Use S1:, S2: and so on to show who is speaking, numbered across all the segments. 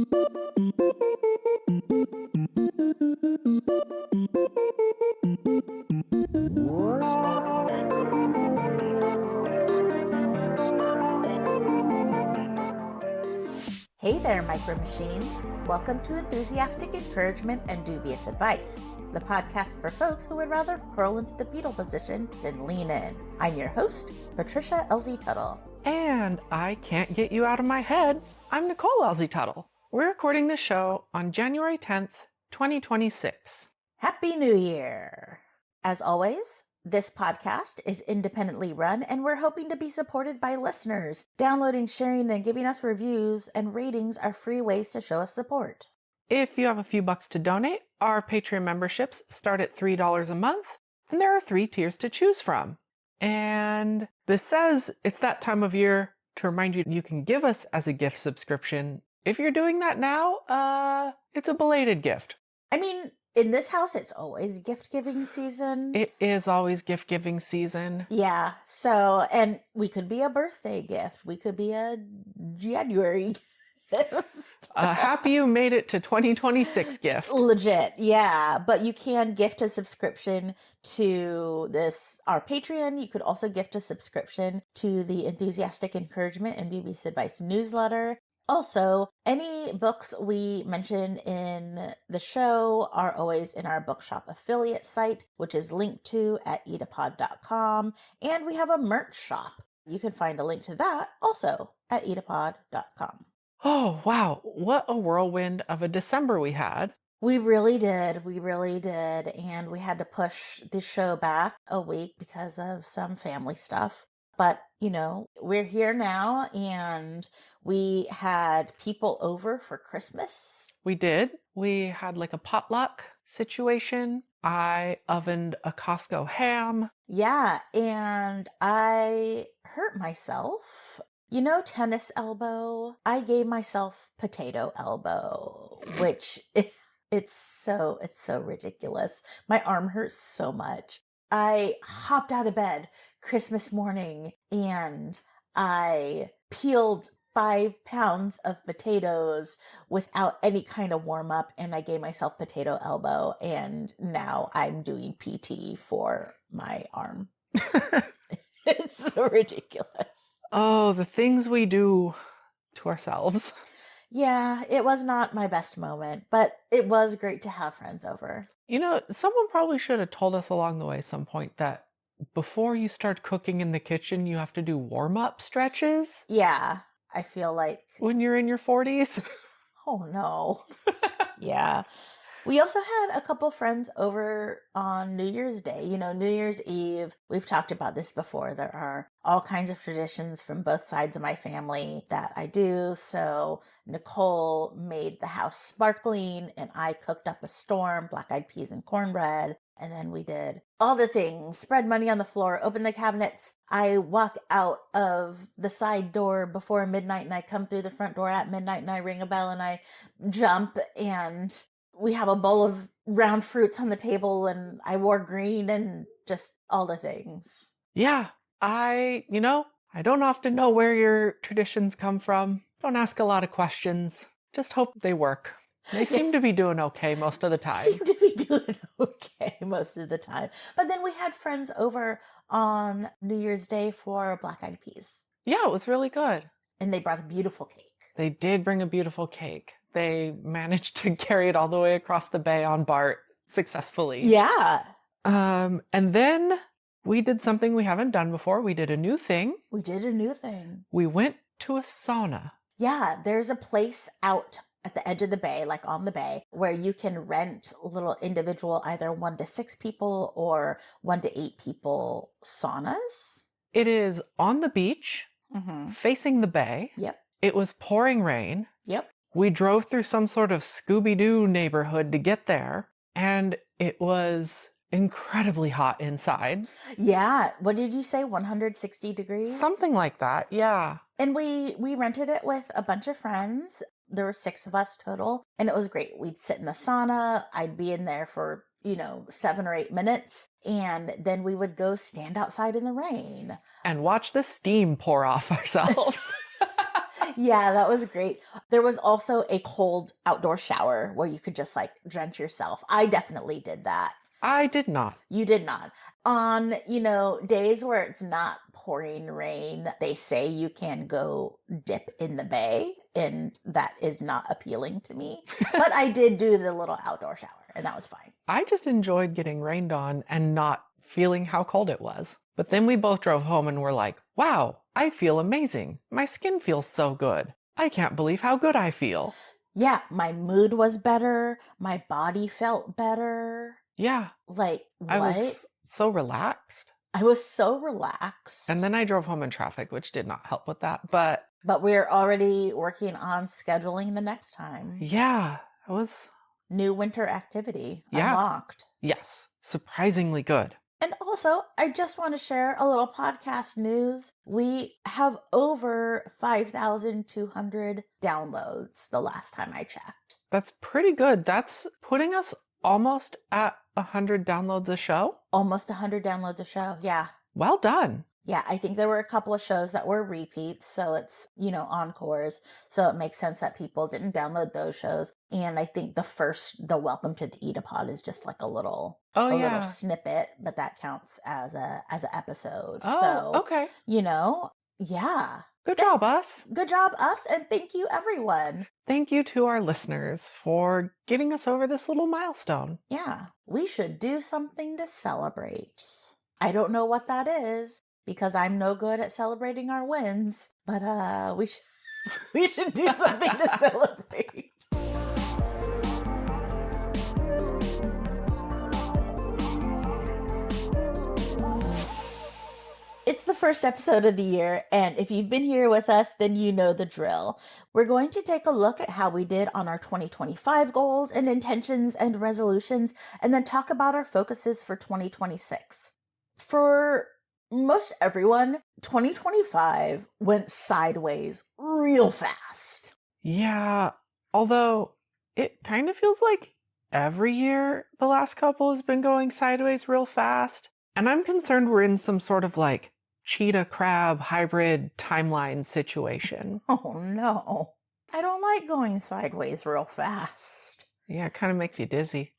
S1: Hey there, Micro Machines. Welcome to Enthusiastic Encouragement and Dubious Advice, the podcast for folks who would rather curl into the fetal position than lean in. I'm your host, Patricia Elsie Tuttle.
S2: And I can't get you out of my head. I'm Nicole Elsie Tuttle. We're recording this show on January 10th, 2026.
S1: Happy New Year! As always, this podcast is independently run, and we're hoping to be supported by listeners. Downloading, sharing, and giving us reviews and ratings are free ways to show us support.
S2: If you have a few bucks to donate, our Patreon memberships start at $3 a month, and there are 3 tiers to choose from. And this says it's that time of year to remind you you can give us as a gift subscription. If you're doing that now, it's a belated gift.
S1: I mean, in this house, it's always gift-giving season.
S2: It is always gift-giving season.
S1: Yeah, so, and we could be a birthday gift. We could be a January gift.
S2: Happy you made it to 2026 gift.
S1: Legit, yeah. But you can gift a subscription to our Patreon. You could also gift a subscription to the Enthusiastic Encouragement and Dubious Advice newsletter. Also, any books we mention in the show are always in our bookshop affiliate site, which is linked to at EEDApod.com. And we have a merch shop. You can find a link to that also at EEDApod.com.
S2: Oh, wow. What a whirlwind of a December we had.
S1: We really did. We really did. And we had to push the show back a week because of some family stuff. But, you know, we're here now, and we had people over for Christmas.
S2: We did. We had like a potluck situation. I ovened a Costco ham.
S1: Yeah, and I hurt myself. You know, tennis elbow? I gave myself potato elbow, which it's so ridiculous. My arm hurts so much. I hopped out of bed Christmas morning and I peeled 5 pounds of potatoes without any kind of warm up, and I gave myself potato elbow, and now I'm doing PT for my arm. It's so ridiculous.
S2: Oh, the things we do to ourselves.
S1: Yeah, it was not my best moment, but it was great to have friends over.
S2: You know, someone probably should have told us along the way at some point that before you start cooking in the kitchen, you have to do warm-up stretches.
S1: Yeah, I feel like...
S2: When you're in your 40s.
S1: Oh, no. Yeah. We also had a couple friends over on New Year's Day. You know, New Year's Eve, we've talked about this before. There are all kinds of traditions from both sides of my family that I do. So Nicole made the house sparkling, and I cooked up a storm, black-eyed peas and cornbread. And then we did all the things, spread money on the floor, open the cabinets. I walk out of the side door before midnight, and I come through the front door at midnight, and I ring a bell, and I jump, and we have a bowl of round fruits on the table, and I wore green, and just all the things.
S2: Yeah, I don't often know where your traditions come from. Don't ask a lot of questions. Just hope they work. They seem to be doing okay most of the time.
S1: Seem to be doing okay most of the time. But then we had friends over on New Year's Day for black-eyed peas.
S2: Yeah, it was really good.
S1: And they brought a beautiful cake.
S2: They did bring a beautiful cake. They managed to carry it all the way across the bay on BART successfully.
S1: Yeah.
S2: And then we did something we haven't done before. We did a new thing.
S1: We did a new thing.
S2: We went to a sauna.
S1: Yeah, there's a place out at the edge of the bay, like on the bay, where you can rent little individual, either 1 to 6 people or 1 to 8 people saunas.
S2: It is on the beach, facing the bay.
S1: Yep.
S2: It was pouring rain.
S1: Yep.
S2: We drove through some sort of Scooby-Doo neighborhood to get there, and it was incredibly hot inside.
S1: Yeah. What did you say? 160 degrees?
S2: Something like that, yeah.
S1: And we rented it with a bunch of friends. There were 6 of us total, and it was great. We'd sit in the sauna. I'd be in there for, 7 or 8 minutes, and then we would go stand outside in the rain.
S2: And watch the steam pour off ourselves.
S1: Yeah, that was great. There was also a cold outdoor shower where you could just like drench yourself. I definitely did that.
S2: I did not.
S1: You did not. On, days where it's not pouring rain, they say you can go dip in the bay, and that is not appealing to me. But I did do the little outdoor shower, and that was fine.
S2: I just enjoyed getting rained on and not feeling how cold it was. But then we both drove home and were like, wow, I feel amazing. My skin feels so good. I can't believe how good I feel.
S1: Yeah, my mood was better. My body felt better.
S2: Yeah,
S1: Like,
S2: I
S1: what?
S2: was so relaxed.
S1: I was so
S2: And
S1: relaxed.
S2: then I drove home in traffic, which did not help with that. But
S1: But we're already working on scheduling the next time.
S2: yeah, it was,
S1: New winter activity
S2: yeah,
S1: unlocked.
S2: yes, surprisingly good.
S1: And also, I just want to share a little podcast news. We have over 5,200 downloads the last time I checked.
S2: That's pretty good. That's putting us almost at 100 downloads a show.
S1: Almost 100 downloads a show. Yeah.
S2: Well done.
S1: Yeah, I think there were a couple of shows that were repeats, so it's, encores. So it makes sense that people didn't download those shows. And I think the Welcome to the EEDA pod is just like
S2: Oh,
S1: a little
S2: yeah.
S1: snippet, but that counts as an episode.
S2: Oh,
S1: So,
S2: okay.
S1: yeah.
S2: Good job,
S1: Thanks.
S2: us.
S1: Good job, us, and thank you, everyone.
S2: Thank you to our listeners for getting us over this little milestone.
S1: Yeah, we should do something to celebrate. I don't know what that is because I'm no good at celebrating our wins, but we should do something to celebrate. It's the first episode of the year, and if you've been here with us, then you know the drill. We're going to take a look at how we did on our 2025 goals and intentions and resolutions, and then talk about our focuses for 2026. For most everyone, 2025 went sideways real fast.
S2: Yeah, although it kind of feels like every year the last couple has been going sideways real fast. And I'm concerned we're in some sort of like cheetah crab hybrid timeline situation.
S1: Oh no. I don't like going sideways real fast.
S2: Yeah, it kind of makes you dizzy.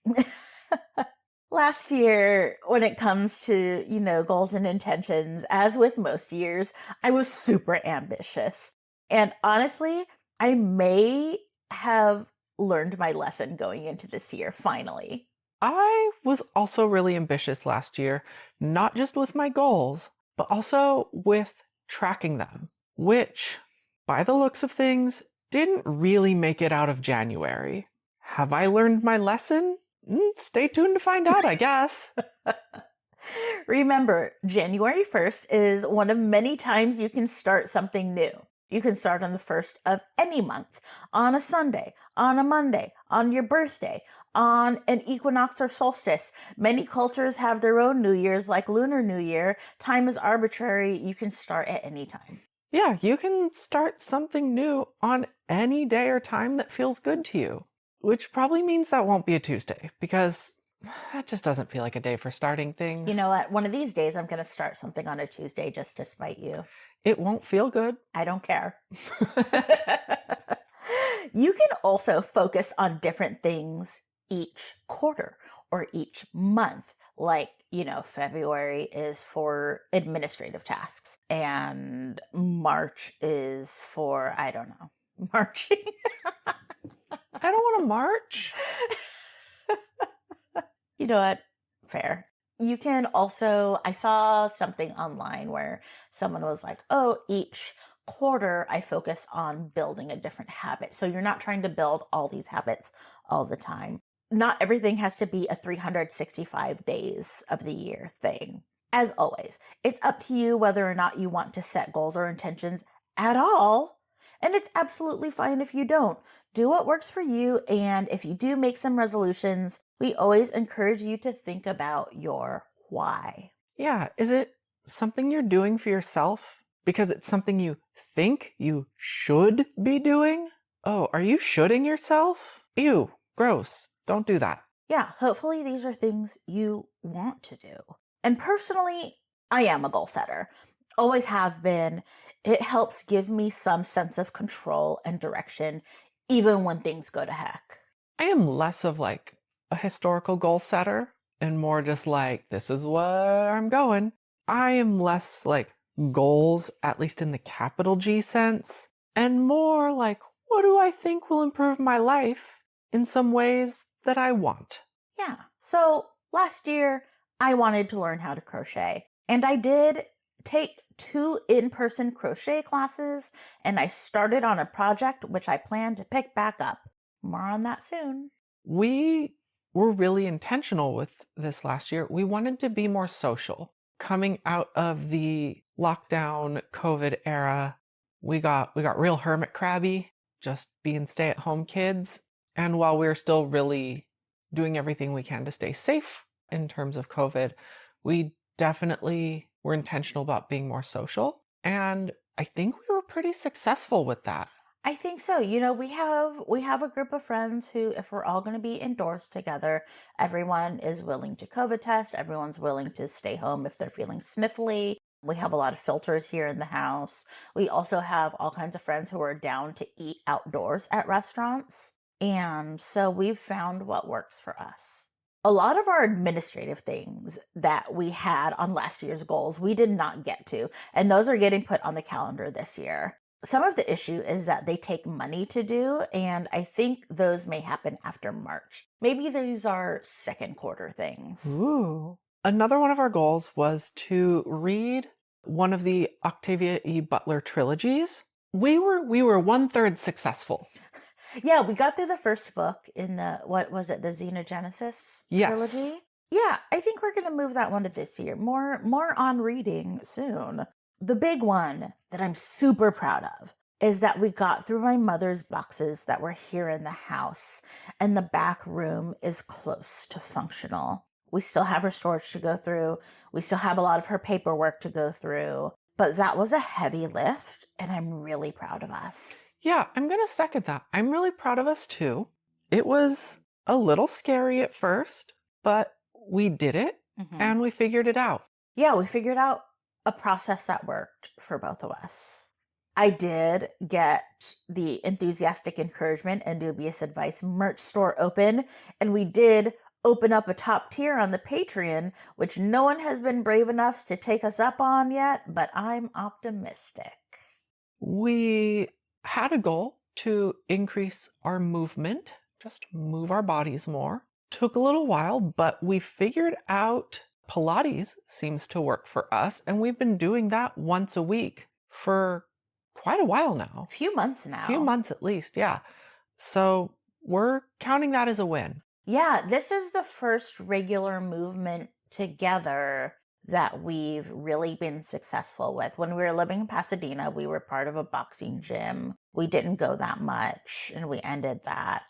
S1: Last year, when it comes to, goals and intentions, as with most years, I was super ambitious. And honestly, I may have learned my lesson going into this year, finally.
S2: I was also really ambitious last year, not just with my goals, but also with tracking them, which, by the looks of things, didn't really make it out of January. Have I learned my lesson? Stay tuned to find out, I guess.
S1: Remember, January 1st is one of many times you can start something new. You can start on the 1st of any month, on a Sunday, on a Monday, on your birthday, on an equinox or solstice. Many cultures have their own New Year's, like Lunar New Year. Time is arbitrary. You can start at any time.
S2: Yeah, you can start something new on any day or time that feels good to you, which probably means that won't be a Tuesday, because that just doesn't feel like a day for starting things.
S1: You know what? One of these days, I'm going to start something on a Tuesday just to spite you.
S2: It won't feel good.
S1: I don't care. You can also focus on different things each quarter or each month. Like, February is for administrative tasks and March is for, I don't know, marching.
S2: I don't want to march.
S1: You know what? Fair. You can also, I saw something online where someone was like, oh, each quarter I focus on building a different habit. So you're not trying to build all these habits all the time. Not everything has to be a 365 days of the year thing. As always, it's up to you whether or not you want to set goals or intentions at all. And it's absolutely fine if you don't. Do what works for you. And if you do make some resolutions, we always encourage you to think about your why.
S2: Yeah, is it something you're doing for yourself because it's something you think you should be doing? Oh, are you shoulding yourself? Ew, gross. Don't do that.
S1: Yeah, hopefully these are things you want to do. And personally, I am a goal setter. Always have been. It helps give me some sense of control and direction, even when things go to heck.
S2: I am less of like a historical goal setter and more just like, this is where I'm going. I am less like goals, at least in the capital G sense, and more like, what do I think will improve my life in some ways that I want?
S1: Yeah. So last year, I wanted to learn how to crochet, and I did take two in person crochet classes, and I started on a project which I plan to pick back up. More on that soon.
S2: We were really intentional with this last year. We wanted to be more social. Coming out of the lockdown COVID era, we got real hermit crabby, just being stay-at-home kids. And while we're still really doing everything we can to stay safe in terms of COVID, we definitely were intentional about being more social. And I think we were pretty successful with that.
S1: I think so. We have a group of friends who, if we're all going to be indoors together, everyone is willing to COVID test. Everyone's willing to stay home if they're feeling sniffly. We have a lot of filters here in the house. We also have all kinds of friends who are down to eat outdoors at restaurants. And so we've found what works for us. A lot of our administrative things that we had on last year's goals, we did not get to, and those are getting put on the calendar this year. Some of the issue is that they take money to do, and I think those may happen after March. Maybe these are second quarter things.
S2: Ooh. Another one of our goals was to read one of the Octavia E. Butler trilogies. We were one third successful.
S1: Yeah, we got through the first book in the, what was it, the Xenogenesis
S2: Yes.
S1: trilogy? Yeah, I think we're going to move that one to this year. More on reading soon. The big one that I'm super proud of is that we got through my mother's boxes that were here in the house, and the back room is close to functional. We still have her storage to go through. We still have a lot of her paperwork to go through, but that was a heavy lift, and I'm really proud of us.
S2: Yeah, I'm going to second that. I'm really proud of us too. It was a little scary at first, but we did it
S1: Mhm.
S2: and we figured it out.
S1: Yeah, we figured out a process that worked for both of us. I did get the Enthusiastic Encouragement and Dubious Advice merch store open, and we did open up a top tier on the Patreon, which no one has been brave enough to take us up on yet, but I'm optimistic.
S2: We had a goal to increase our movement, just move our bodies more. Took a little while, but we figured out Pilates seems to work for us, and we've been doing that once a week for quite a while
S1: A
S2: now.
S1: few months
S2: A few
S1: now.
S2: months at least, yeah. So we're counting that as a win.
S1: Yeah, this is the first regular movement together that we've really been successful with. When we were living in Pasadena, we were part of a boxing gym. We didn't go that much and we ended that.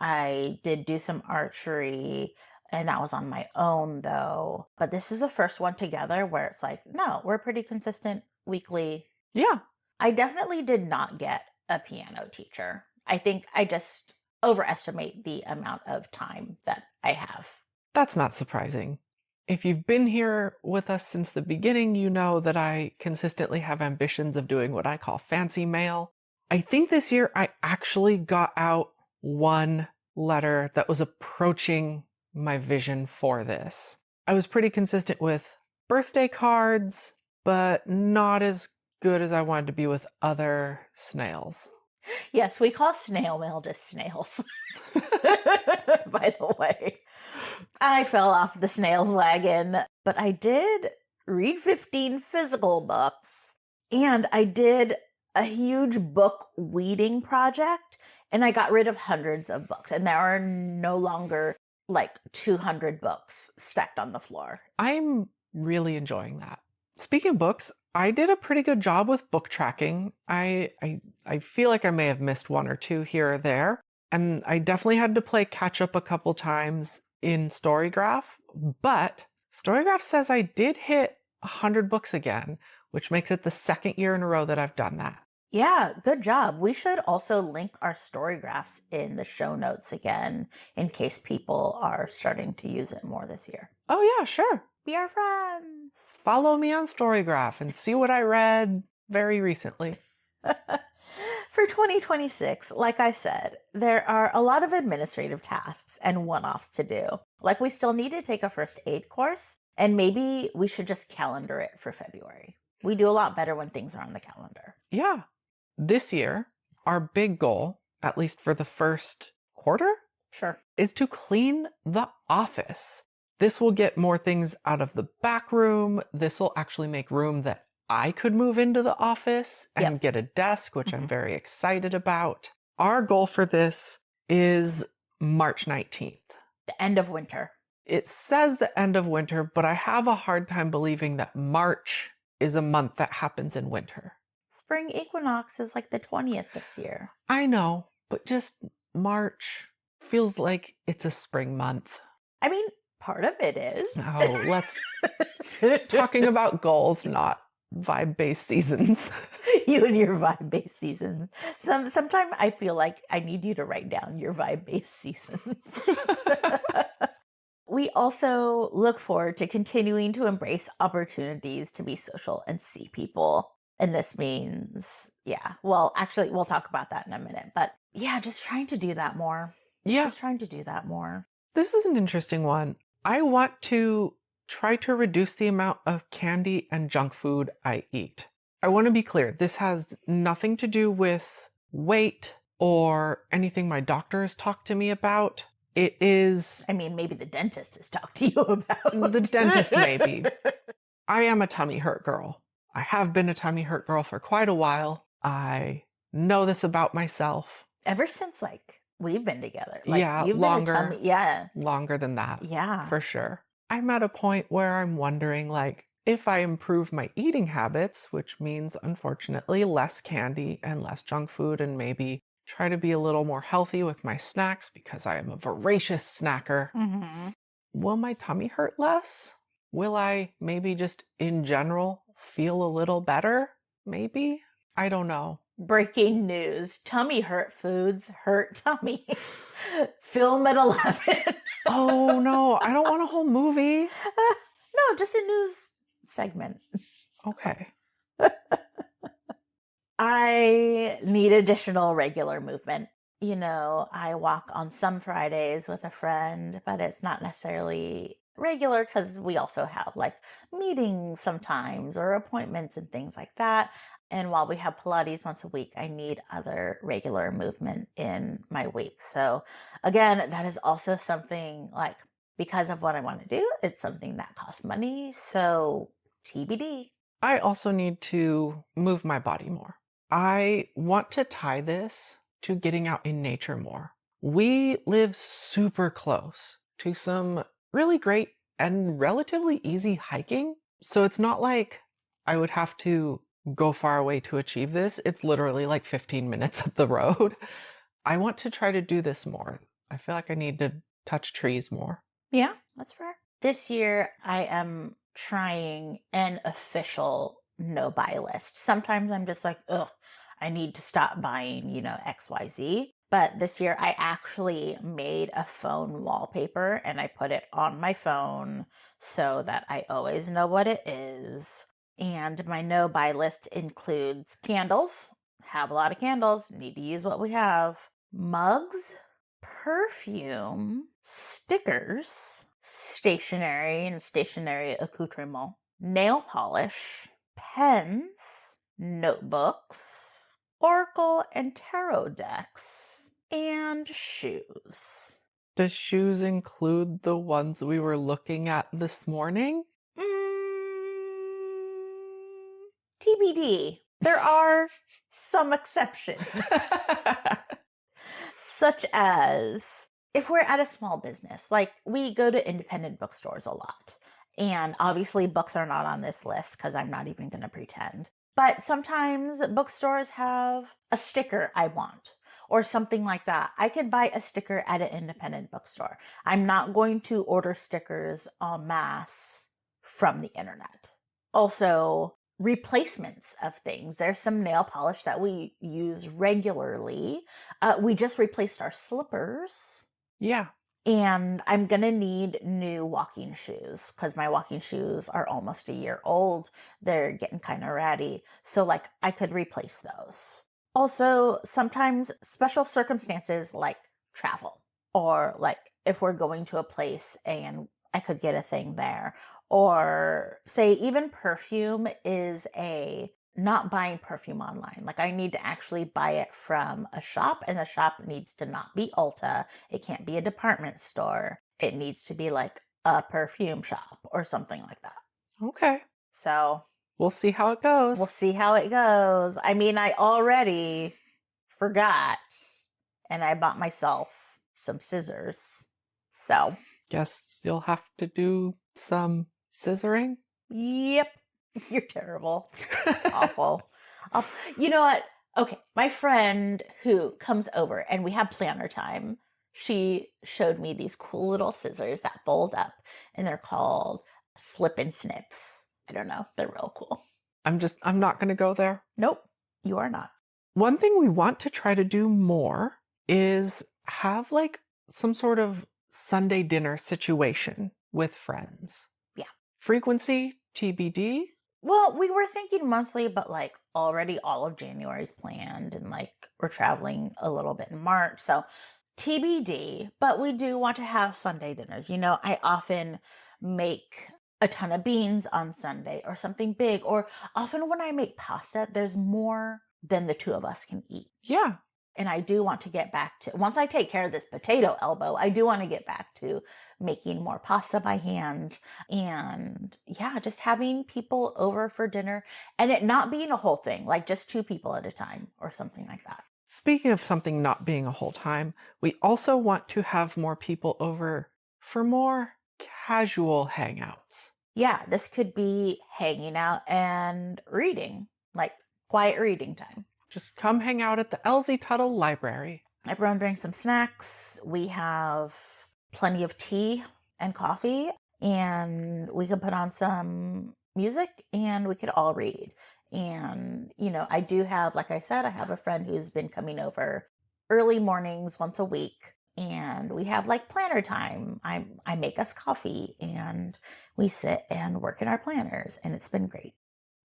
S1: I did do some archery and that was on my own though. But this is the first one together where it's like, no, we're pretty consistent weekly.
S2: Yeah,
S1: I definitely did not get a piano teacher. I think I just overestimate the amount of time that I have.
S2: that's not surprising. If you've been here with us since the beginning, you know that I consistently have ambitions of doing what I call fancy mail. I think this year I actually got out one letter that was approaching my vision for this. I was pretty consistent with birthday cards, but not as good as I wanted to be with other snails.
S1: Yes, we call snail mail just snails. By the way, I fell off the snails wagon, but I did read 15 physical books and I did a huge book weeding project and I got rid of hundreds of books and there are no longer like 200 books stacked on the floor.
S2: I'm really enjoying that. Speaking of books, I did a pretty good job with book tracking. I feel like I may have missed one or two here or there, and I definitely had to play catch up a couple times in Storygraph, but Storygraph says I did hit 100 books again, which makes it the second year in a row that I've done that.
S1: Yeah, good job. We should also link our story graphs in the show notes again in case people are starting to use it more this year.
S2: Oh yeah, sure.
S1: Be our friends.
S2: Follow me on Storygraph and see what I read very recently.
S1: For 2026, like I said, there are a lot of administrative tasks and one offs to do. Like, we still need to take a first aid course, and maybe we should just calendar it for February. We do a lot better when things are on the calendar.
S2: Yeah. This year, our big goal, at least for the first quarter,
S1: Sure.
S2: is to clean the office. This will get more things out of the back room. This will actually make room that I could move into the office and
S1: Yep.
S2: get a desk, which I'm
S1: Mhm.
S2: very excited about. Our goal for this is March 19th.
S1: The end of winter.
S2: It says the end of winter, but I have a hard time believing that March is a month that happens in winter.
S1: Spring equinox is like the 20th this year.
S2: I know, but just March feels like it's a spring month.
S1: I mean, part of it is.
S2: Oh, let's talking about goals, not vibe-based seasons.
S1: You and your vibe-based seasons. Sometimes I feel like I need you to write down your vibe-based seasons. We also look forward to continuing to embrace opportunities to be social and see people. And this means, yeah, well, actually, we'll talk about that in a minute. But yeah, just trying to do that more.
S2: Yeah,
S1: Just trying to do that more.
S2: this is an interesting one. I want to try to reduce the amount of candy and junk food I eat. I want to be clear, this has nothing to do with weight or anything my doctor has talked to me about. It is
S1: I mean, maybe the dentist has talked to you about.
S2: the dentist, maybe. I am a tummy hurt girl. I have been a tummy hurt girl for quite a while. I know this about myself.
S1: Ever since like we've been together. Like
S2: Yeah,
S1: you've been a tummy. Yeah.
S2: longer than that,
S1: Yeah.
S2: for sure. I'm at a point where I'm wondering, like, if I improve my eating habits, which means, unfortunately, less candy and less junk food, and maybe try to be a little more healthy with my snacks because I am a voracious snacker,
S1: Mm-hmm.
S2: will my tummy hurt less? Will I maybe just in general feel a little better? Maybe? I don't know.
S1: Breaking news. Tummy hurt foods hurt tummy. Film at 11.
S2: Oh no, I don't want a whole movie.
S1: No, just a news segment.
S2: Okay.
S1: I need additional regular movement. You know, I walk on some Fridays with a friend, but it's not necessarily regular because we also have like meetings sometimes or appointments and things like that. And while we have Pilates once a week, I need other regular movement in my week. So, again, that is also something like because of what I want to do, it's something that costs money. So, TBD.
S2: I also need to move my body more. I want to tie this to getting out in nature more. We live super close to some really great and relatively easy hiking. So it's not like I would have to go far away to achieve this. It's literally like 15 minutes up the road. I want to try to do this more. I feel like I need to touch trees more.
S1: Yeah, that's fair. This year, I am trying an official no buy list. Sometimes I'm just like, ugh, I need to stop buying, XYZ. But this year, I actually made a phone wallpaper and I put it on my phone so that I always know what it is. And my no buy list includes candles. Have a lot of candles, need to use what we have. Mugs, perfume, stickers, stationery and stationery accoutrement, nail polish, pens, notebooks, oracle and tarot decks, and shoes.
S2: Does shoes include the ones we were looking at this morning?
S1: TBD. There are some exceptions. Such as if we're at a small business, like we go to independent bookstores a lot. And obviously, books are not on this list because I'm not even going to pretend. But sometimes bookstores have a sticker I want or something like that. I could buy a sticker at an independent bookstore. I'm not going to order stickers en masse from the internet. Also, replacements of things. There's some nail polish that we use regularly. We just replaced our slippers.
S2: Yeah.
S1: And I'm going to need new walking shoes because my walking shoes are almost a year old. They're getting kind of ratty. So, like, I could replace those. Also, sometimes special circumstances like travel, or like if we're going to a place and I could get a thing there, or say even perfume is a not buying perfume online. Like, I need to actually buy it from a shop, and the shop needs to not be Ulta. It can't be a department store. It needs to be like a perfume shop or something like that.
S2: Okay.
S1: So
S2: We'll see how it
S1: we'll
S2: goes.
S1: see how it goes. I mean, I already forgot and I bought myself some scissors. So,
S2: Guess you'll have to do some scissoring.
S1: yep, you're terrible. Awful. You know what? Okay, my friend who comes over and we have planner time, she showed me these cool little scissors that fold up and they're called slip and snips. I don't know. They're real cool.
S2: I'm not going to go there.
S1: Nope, you are not.
S2: One thing we want to try to do more is have like some sort of Sunday dinner situation with friends.
S1: Yeah.
S2: Frequency, TBD.
S1: Well, we were thinking monthly, but like already all of January's planned and like we're traveling a little bit in March. So TBD, but we do want to have Sunday dinners. You know, I often make a ton of beans on Sunday or something big, or often when I make pasta, there's more than the two of us can eat.
S2: Yeah.
S1: And I do want to get back to, once I take care of this potato elbow, I do want to get back to making more pasta by hand and yeah, just having people over for dinner and it not being a whole thing, like just two people at a time or something like that.
S2: Speaking of something not being a whole time, we also want to have more people over for more casual hangouts.
S1: Yeah, this could be hanging out and reading, like quiet reading time.
S2: Just come hang out at the Elsie Tuttle Library.
S1: Everyone bring some snacks. We have plenty of tea and coffee, and we could put on some music and we could all read. And, you know, I do have, like I said, I have a friend who's been coming over early mornings once a week. And we have like planner time. I make us coffee and we sit and work in our planners, and it's been great.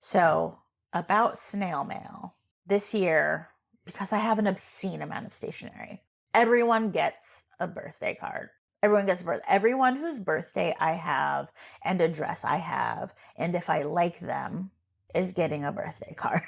S1: So, about snail mail. This year, because I have an obscene amount of stationery, everyone gets a birthday card. Everyone whose birthday I have and address I have, and if I like them, is getting a birthday card.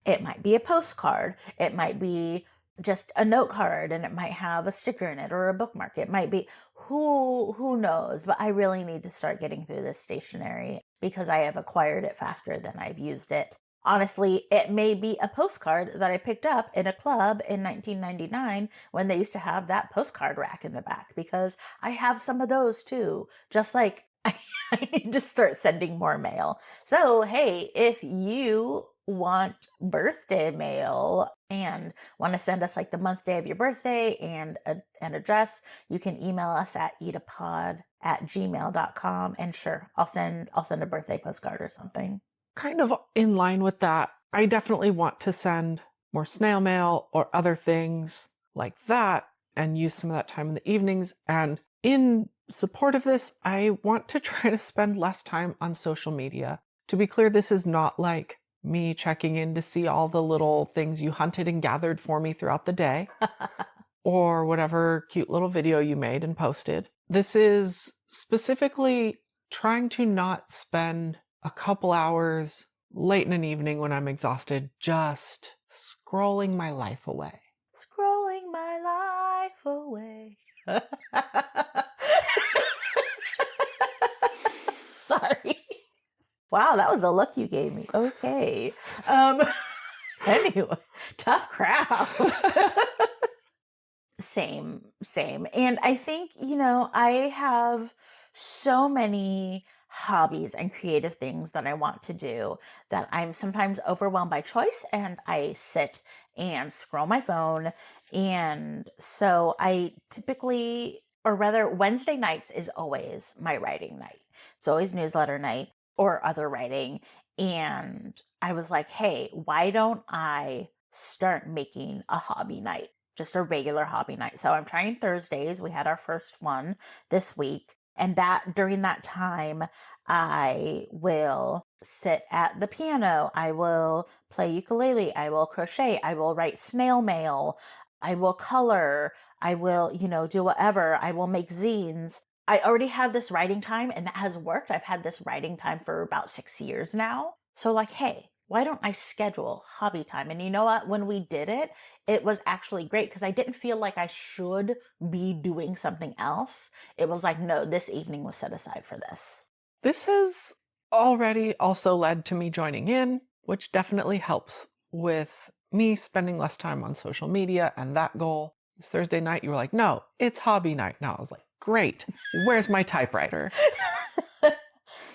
S1: It might be a postcard. It might be just a note card and it might have a sticker in it or a bookmark. It might be who knows, but I really need to start getting through this stationery because I have acquired it faster than I've used it. Honestly, it may be a postcard that I picked up in a club in 1999 when they used to have that postcard rack in the back, because I have some of those too. Just like I need to start sending more mail. So, hey, if you want birthday mail and want to send us like the month day of your birthday and an address, you can email us at eatapod@gmail.com, and sure, I'll send a birthday postcard or something.
S2: Kind of in line with that, I definitely want to send more snail mail or other things like that and use some of that time in the evenings. And in support of this, I want to try to spend less time on social media. To be clear, this is not like me checking in to see all the little things you hunted and gathered for me throughout the day or whatever cute little video you made and posted. This is specifically trying to not spend a couple hours late in an evening when I'm exhausted just scrolling my life away.
S1: Scrolling my life away. Sorry. Wow, that was a look you gave me. Okay. Anyway, tough crowd. Same. And I think, you know, I have so many hobbies and creative things that I want to do that I'm sometimes overwhelmed by choice and I sit and scroll my phone. And so I typically, or rather, Wednesday nights is always my writing night. It's always newsletter night or other writing. And I was like, hey, why don't I start making a hobby night just a regular hobby night. So I'm trying Thursdays. We had our first one this week. And that during that time, I will sit at the piano. I will play ukulele. I will crochet. I will write snail mail. I will color. I will, do whatever. I will make zines. I already have this writing time and that has worked. I've had this writing time for about 6 years now. So like, hey, why don't I schedule hobby time? And you know what? When we did it, it was actually great because I didn't feel like I should be doing something else. It was like, no, this evening was set aside for this.
S2: This has already also led to me joining in, which definitely helps with me spending less time on social media and that goal. This Thursday night, you were like, no, it's hobby night. Now I was like, great. Where's my typewriter?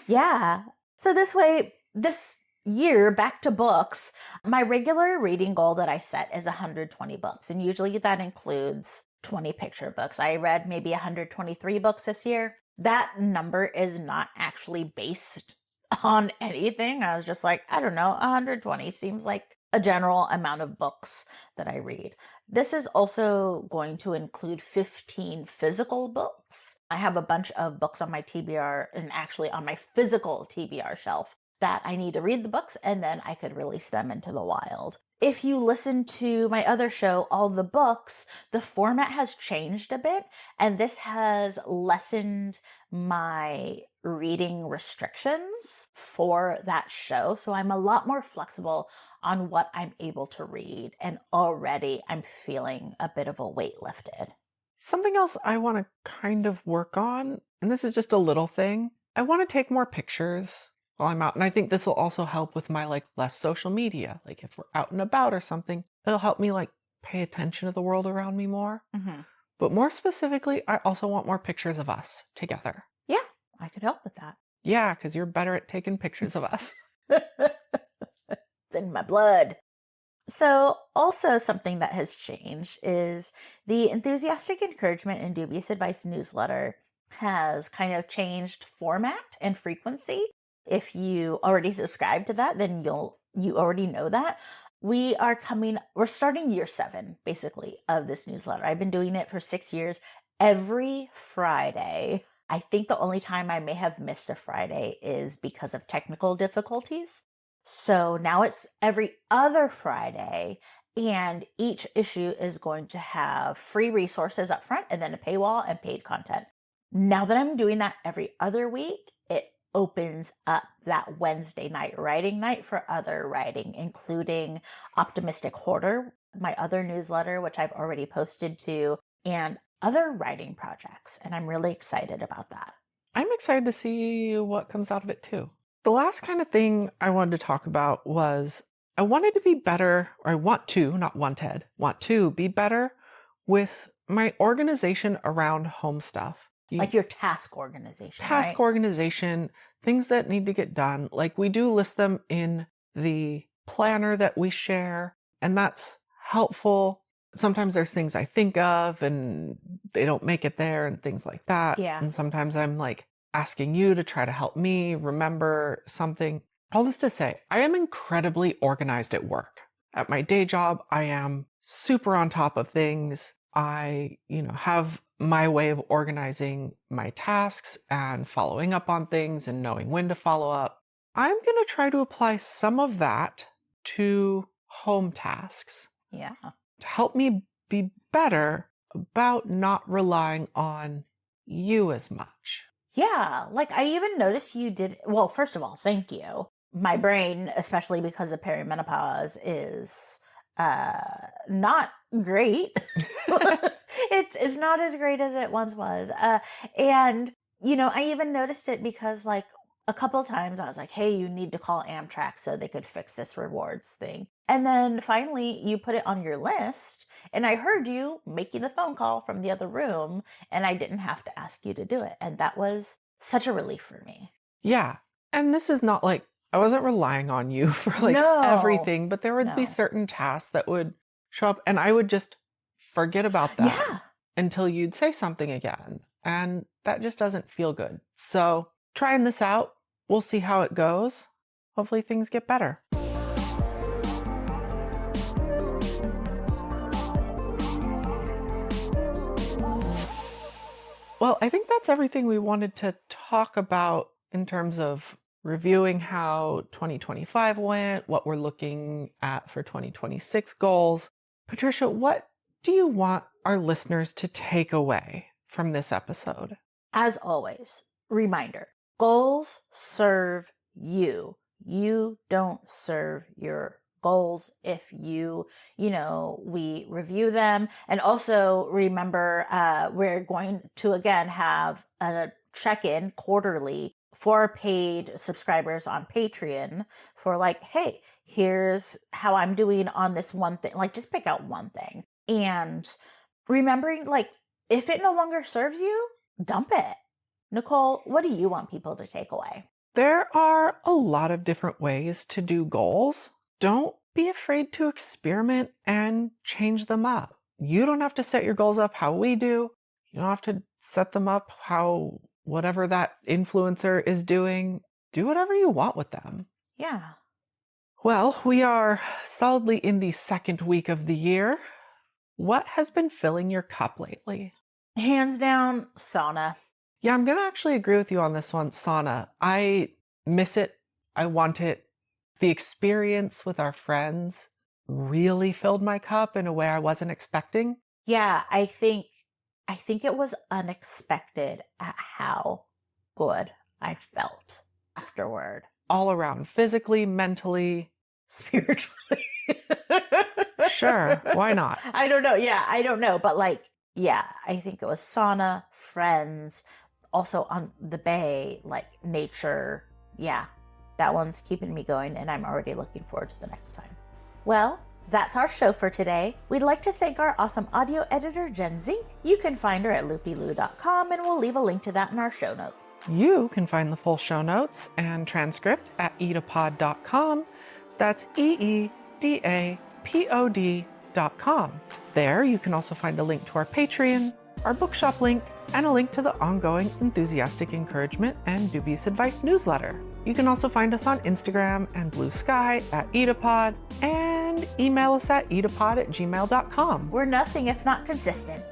S1: Yeah. So this way, this year, back to books, my regular reading goal that I set is 120 books. And usually that includes 20 picture books. I read maybe 123 books this year. That number is not actually based on anything. I was just like, I don't know, 120 seems like a general amount of books that I read. This is also going to include 15 physical books. I have a bunch of books on my TBR and actually on my physical TBR shelf that I need to read the books and then I could release them into the wild. If you listen to my other show, All the Books, the format has changed a bit and this has lessened my reading restrictions for that show. So I'm a lot more flexible on what I'm able to read. And already I'm feeling a bit of a weight lifted.
S2: Something else I want to kind of work on, and this is just a little thing, I want to take more pictures while I'm out. And I think this will also help with my less social media. Like if we're out and about or something, it'll help me pay attention to the world around me more.
S1: Mm-hmm.
S2: But more specifically, I also want more pictures of us together.
S1: Yeah, I could help with that.
S2: Yeah, because you're better at taking pictures of us.
S1: It's in my blood. So, also something that has changed is the Enthusiastic Encouragement and Dubious Advice newsletter has kind of changed format and frequency. If you already subscribe to that, then you already know that. We're starting year 7, basically, of this newsletter. I've been doing it for 6 years every Friday. I think the only time I may have missed a Friday is because of technical difficulties. So now it's every other Friday, and each issue is going to have free resources up front and then a paywall and paid content. Now that I'm doing that every other week, it opens up that Wednesday night writing night for other writing, including Optimistic Hoarder, my other newsletter, which I've already posted to, and other writing projects. And I'm really excited about that.
S2: I'm excited to see what comes out of it too. The last kind of thing I wanted to talk about was I wanted to be better, or I want to be better with my organization around home stuff.
S1: Like your task organization,
S2: Task
S1: right?
S2: organization, things that need to get done. We do list them in the planner that we share, and that's helpful. Sometimes there's things I think of and they don't make it there and things like that.
S1: Yeah.
S2: And sometimes I'm asking you to try to help me remember something. All this to say, I am incredibly organized at work. At my day job, I am super on top of things. I, have my way of organizing my tasks and following up on things and knowing when to follow up. I'm going to try to apply some of that to home tasks.
S1: Yeah.
S2: To help me be better about not relying on you as much.
S1: Yeah, I even noticed you did. Well, first of all, thank you. My brain, especially because of perimenopause, is not great. It's not as great as it once was. And I even noticed it because a couple of times I was like, hey, you need to call Amtrak so they could fix this rewards thing. And then finally you put it on your list and I heard you making the phone call from the other room and I didn't have to ask you to do it. And that was such a relief for me.
S2: Yeah. And this is not I wasn't relying on you for
S1: No.
S2: everything, but there would be
S1: No.
S2: certain tasks that would show up and I would just forget about them until you'd say something again. And that just doesn't feel good. So trying this out, we'll see how it goes. Hopefully things get better. Well, I think that's everything we wanted to talk about in terms of reviewing how 2025 went, what we're looking at for 2026 goals. Patricia, what do you want our listeners to take away from this episode?
S1: As always, reminder, goals serve you. You don't serve your goals if we review them. And also remember, we're going to again have a check-in quarterly for paid subscribers on Patreon for like, hey, here's how I'm doing on this one thing. Like, just pick out one thing. And remembering, like, if it no longer serves you, dump it. Nicole, what do you want people to take away?
S2: There are a lot of different ways to do goals. Don't be afraid to experiment and change them up. You don't have to set your goals up how we do. You don't have to set them up how whatever that influencer is doing. Do whatever you want with them.
S1: Yeah.
S2: Well, we are solidly in the second week of the year. What has been filling your cup lately?
S1: Hands down, sauna.
S2: Yeah, I'm going to actually agree with you on this one. Sauna. I miss it. I want it. The experience with our friends really filled my cup in a way I wasn't expecting.
S1: Yeah, I think it was unexpected at how good I felt afterward.
S2: All around, physically, mentally.
S1: Spiritually.
S2: Sure, why not?
S1: I don't know. Yeah, I don't know. But like, yeah, I think it was sauna, friends, also on the bay, like nature. Yeah, that one's keeping me going, and I'm already looking forward to the next time. Well, that's our show for today. We'd like to thank our awesome audio editor, Jen Zink. You can find her at loopyloo.com, and we'll leave a link to that in our show notes.
S2: You can find the full show notes and transcript at eedapod.com. That's EEDAPOD.com. There you can also find a link to our Patreon, our bookshop link, and a link to the ongoing Enthusiastic Encouragement and Dubious Advice newsletter. You can also find us on Instagram and Blue Sky at EEDAPod, and email us at eedapod@gmail.com.
S1: We're nothing if not consistent.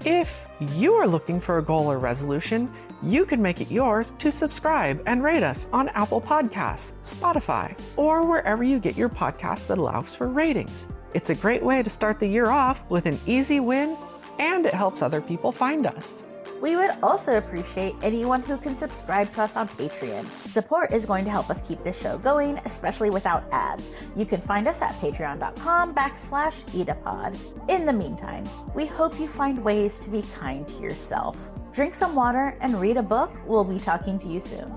S2: If you are looking for a goal or resolution, you can make it yours to subscribe and rate us on Apple Podcasts, Spotify, or wherever you get your podcasts that allows for ratings. It's a great way to start the year off with an easy win, and it helps other people find us.
S1: We would also appreciate anyone who can subscribe to us on Patreon. Support is going to help us keep this show going, especially without ads. You can find us at patreon.com/EEDAPod. In the meantime, we hope you find ways to be kind to yourself. Drink some water and read a book. We'll be talking to you soon.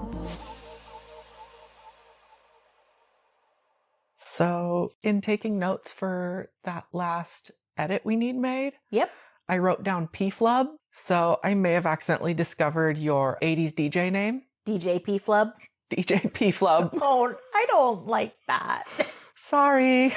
S2: So, in taking notes for that last edit we need made,
S1: Yep.
S2: I wrote down P-Flub, so I may have accidentally discovered your 80s DJ name.
S1: DJ P-Flub.
S2: DJ P-Flub.
S1: Oh, I don't like that.
S2: Sorry.